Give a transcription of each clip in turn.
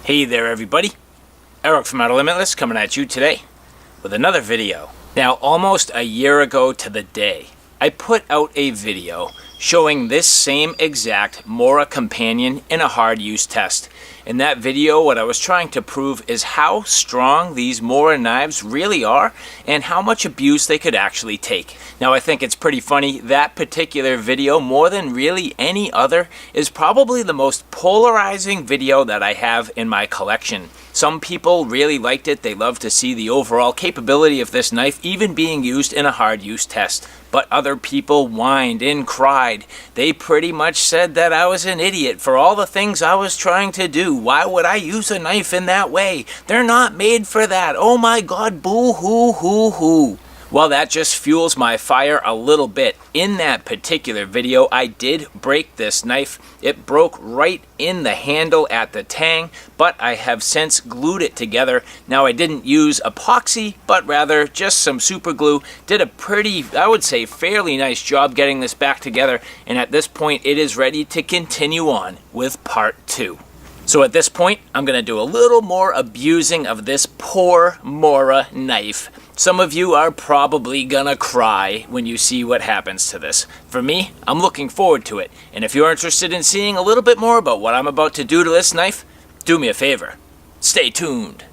Hey there everybody, Eric from Outer Limitless coming at you today with another video. Now almost a year ago to the day, I put out a video showing this same exact MORA companion in a hard use test. In that video, what I was trying to prove is how strong these MORA knives really are and how much abuse they could actually take. Now I think it's pretty funny, that particular video, more than really any other, is probably the most polarizing video that I have in my collection. Some people really liked it, they love to see the overall capability of this knife even being used in a hard use test. But other people whined and cried. They pretty much said that I was an idiot for all the things I was trying to do. Why would I use a knife in that way? They're not made for that. Oh my God, boo hoo hoo hoo. Well, that just fuels my fire a little bit. In that particular video, I did break this knife. It broke right in the handle at the tang, but I have since glued it together. Now, I didn't use epoxy, but rather just some super glue. Did a pretty, I would say, fairly nice job getting this back together, and at this point, it is ready to continue on with part 2. So at this point, I'm going to do a little more abusing of this poor MORA knife. Some of you are probably gonna cry when you see what happens to this. For me, I'm looking forward to it. And if you're interested in seeing a little bit more about what I'm about to do to this knife, do me a favor. Stay tuned.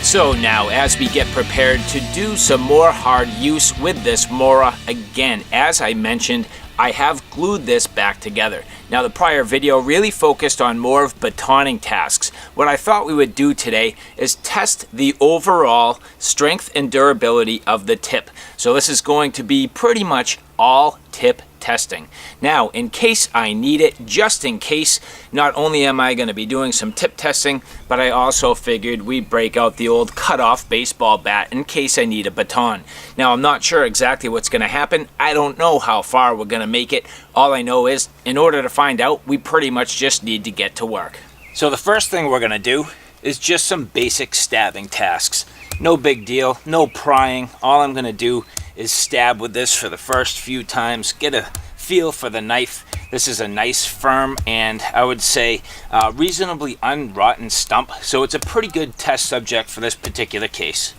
So now, as we get prepared to do some more hard use with this MORA, again, as I mentioned, I have glued this back together. Now, the prior video really focused on more of batoning tasks. What I thought we would do today is test the overall strength and durability of the tip. So this is going to be pretty much all tip testing. Now, in case I need it, just in case, not only am I going to be doing some tip testing, but I also figured we break out the old cut-off baseball bat in case I need a baton. Now, I'm not sure exactly what's going to happen. I don't know how far we're going to make it. All I know is, in order to find out, we pretty much just need to get to work. So the first thing we're going to do is just some basic stabbing tasks. No big deal, no prying. All I'm going to do is stab with this for the first few times, get a feel for the knife. This is a nice, firm, and I would say reasonably unrotten stump, so it's a pretty good test subject for this particular case.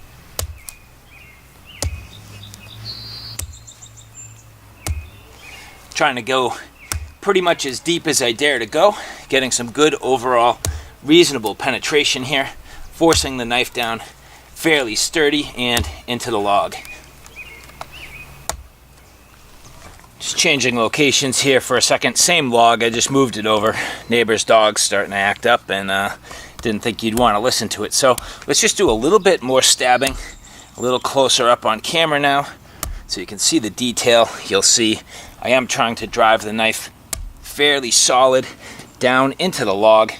Trying to go pretty much as deep as I dare to go, getting some good overall reasonable penetration here, forcing the knife down fairly sturdy and into the log. Just changing locations here for a second. Same log, I just moved it over. Neighbor's dog's starting to act up and didn't think you'd want to listen to it. So let's just do a little bit more stabbing, a little closer up on camera now so you can see the detail. You'll see I am trying to drive the knife fairly solid down into the log.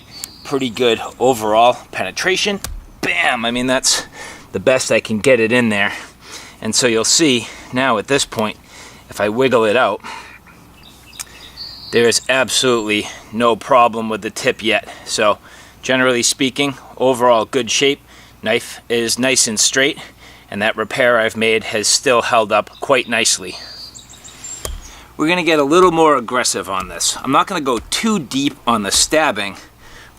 Pretty good overall penetration. Bam! I mean, that's the best I can get it in there. And so you'll see now at this point, if I wiggle it out, there is absolutely no problem with the tip yet. So generally speaking, overall good shape. Knife is nice and straight, and that repair I've made has still held up quite nicely. We're going to get a little more aggressive on this. I'm not going to go too deep on the stabbing,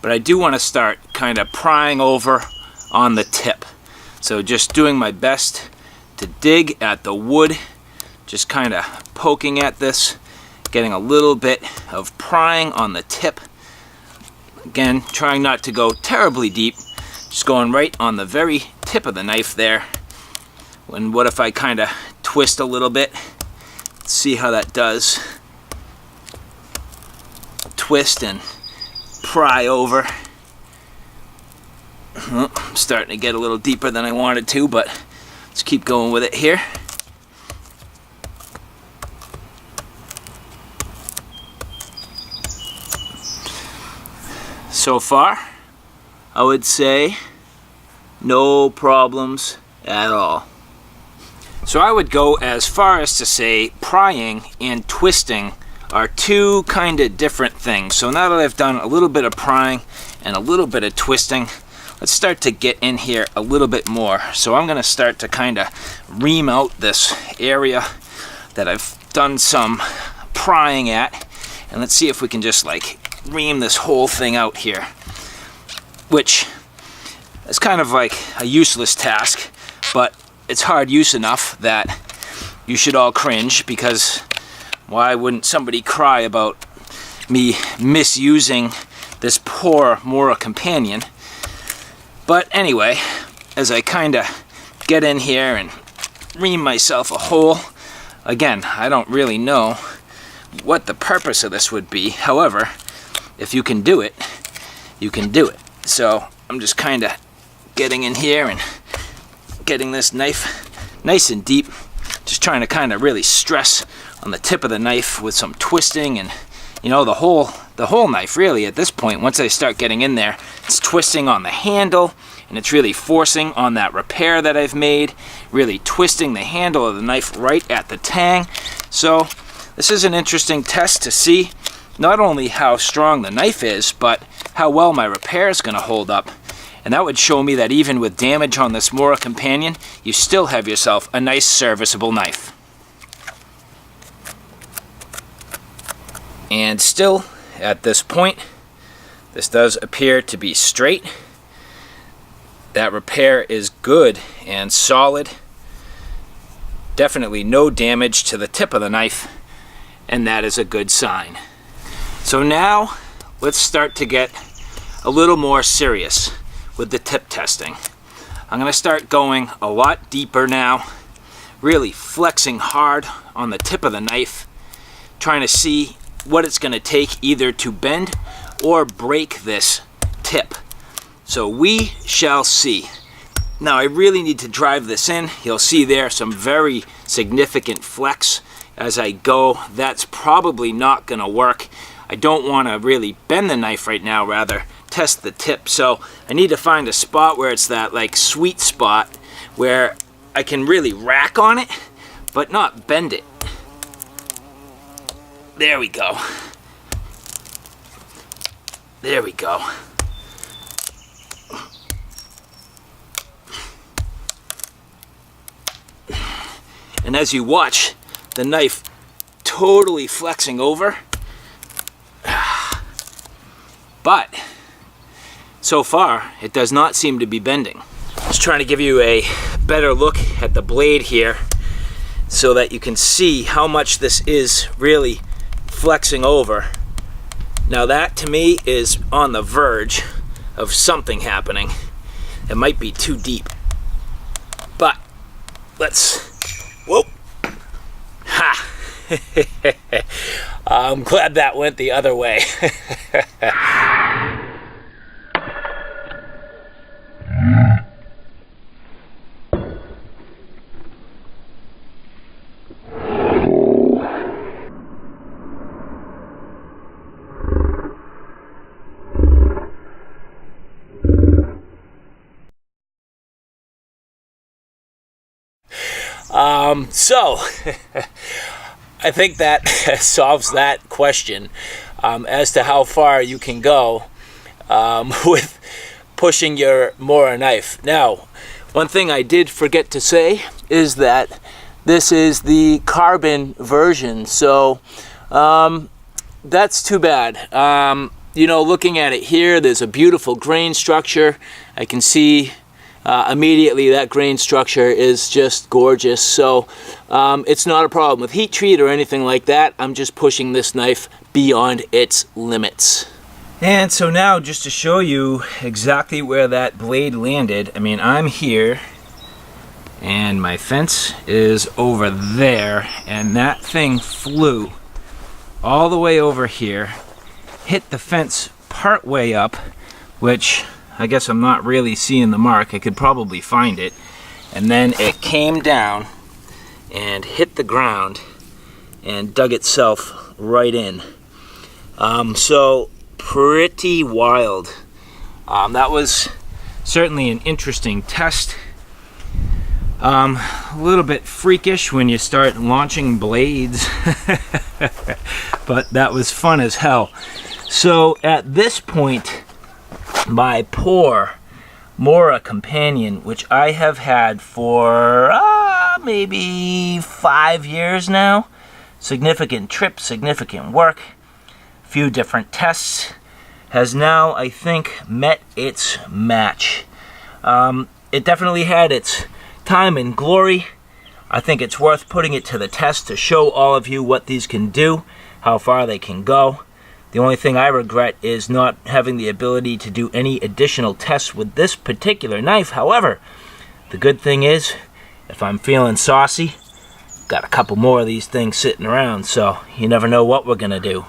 but I do want to start kind of prying over on the tip. So just doing my best to dig at the wood, just kind of poking at this, getting a little bit of prying on the tip. Again, trying not to go terribly deep, just going right on the very tip of the knife there. And what if I kind of twist a little bit? Let's see how that does. Twist and pry over. I'm starting to get a little deeper than I wanted to, but let's keep going with it here. So far, I would say no problems at all. So I would go as far as to say prying and twisting are two kind of different things. So now that I've done a little bit of prying and a little bit of twisting, let's start to get in here a little bit more. So I'm going to start to kind of ream out this area that I've done some prying at, and let's see if we can just like ream this whole thing out here, which is kind of like a useless task, but it's hard use enough that you should all cringe, because why wouldn't somebody cry about me misusing this poor MORA companion? But anyway, as I kind of get in here and ream myself a hole, again, I don't really know what the purpose of this would be. However, if you can do it, you can do it. So I'm just kind of getting in here and getting this knife nice and deep, just trying to kind of really stress on the tip of the knife with some twisting, and you know, the whole knife really at this point. Once I start getting in there, it's twisting on the handle, and it's really forcing on that repair that I've made, really twisting the handle of the knife right at the tang. So this is an interesting test to see not only how strong the knife is, but how well my repair is going to hold up. And that would show me that even with damage on this MORA companion, you still have yourself a nice serviceable knife. And still, at this point, this does appear to be straight. That repair is good and solid. Definitely no damage to the tip of the knife, and that is a good sign. So now, let's start to get a little more serious with the tip testing. I'm going to start going a lot deeper now, really flexing hard on the tip of the knife, trying to see what it's going to take either to bend or break this tip. So we shall see. Now I really need to drive this in. You'll see there some very significant flex as I go. That's probably not going to work. I don't want to really bend the knife right now, rather test the tip. So I need to find a spot where it's that like sweet spot where I can really rack on it but not bend it. There we go. There we go. And as you watch the knife totally flexing over, but so far it does not seem to be bending. Just trying to give you a better look at the blade here so that you can see how much this is really flexing over. Now that to me is on the verge of something happening. It might be too deep, but let's, whoop, ha. I'm glad that went the other way. So I think that solves that question as to how far you can go with pushing your MORA knife. Now, one thing I did forget to say is that this is the carbon version, so that's too bad. You know, looking at it here, there's a beautiful grain structure. I can see immediately that grain structure is just gorgeous. So it's not a problem with heat treat or anything like that. I'm just pushing this knife beyond its limits. And so now, just to show you exactly where that blade landed, I mean, I'm here and my fence is over there, and that thing flew all the way over here, hit the fence part way up, which I guess I'm not really seeing the mark. I could probably find it. And then it came down and hit the ground and dug itself right in. So pretty wild. That was certainly an interesting test. A little bit freakish when you start launching blades, but that was fun as hell. So at this point, my poor MORA companion, which I have had for maybe 5 years now, significant trips, significant work, a few different tests, has now, I think, met its match. It definitely had its time and glory. I think it's worth putting it to the test to show all of you what these can do, how far they can go. The only thing I regret is not having the ability to do any additional tests with this particular knife. However, the good thing is, if I'm feeling saucy, got a couple more of these things sitting around, so you never know what we're gonna do.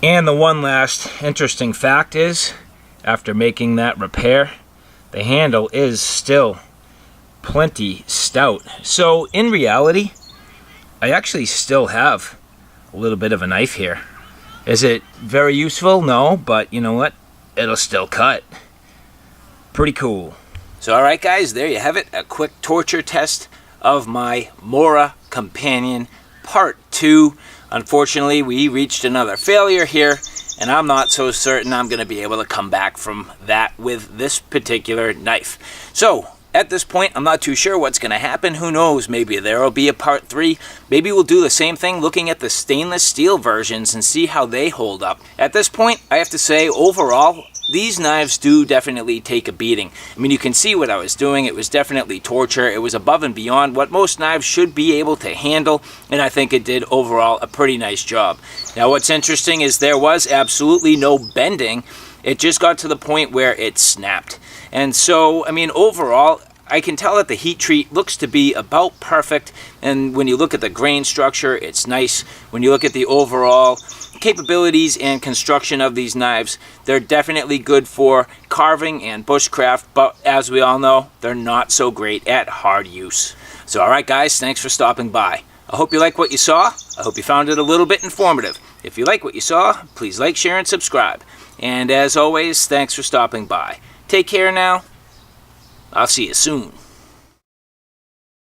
And the one last interesting fact is, after making that repair, the handle is still plenty stout. So in reality, I actually still have a little bit of a knife here. Is it very useful? No, but you know what? It'll still cut. Pretty cool. So alright guys, there you have it. A quick torture test of my MORA companion part 2. Unfortunately, we reached another failure here, and I'm not so certain I'm going to be able to come back from that with this particular knife. So at this point, I'm not too sure what's going to happen. Who knows? Maybe there will be a part 3. Maybe we'll do the same thing looking at the stainless steel versions and see how they hold up. At this point, I have to say, overall, these knives do definitely take a beating. I mean, you can see what I was doing. It was definitely torture. It was above and beyond what most knives should be able to handle, and I think it did overall a pretty nice job. Now, what's interesting is there was absolutely no bending. It just got to the point where it snapped. And so, I mean, overall, I can tell that the heat treat looks to be about perfect, and when you look at the grain structure, it's nice. When you look at the overall capabilities and construction of these knives, they're definitely good for carving and bushcraft, but as we all know, they're not so great at hard use. So alright guys, thanks for stopping by. I hope you like what you saw. I hope you found it a little bit informative. If you like what you saw, please like, share, and subscribe. And as always, thanks for stopping by. Take care now. I'll see you soon.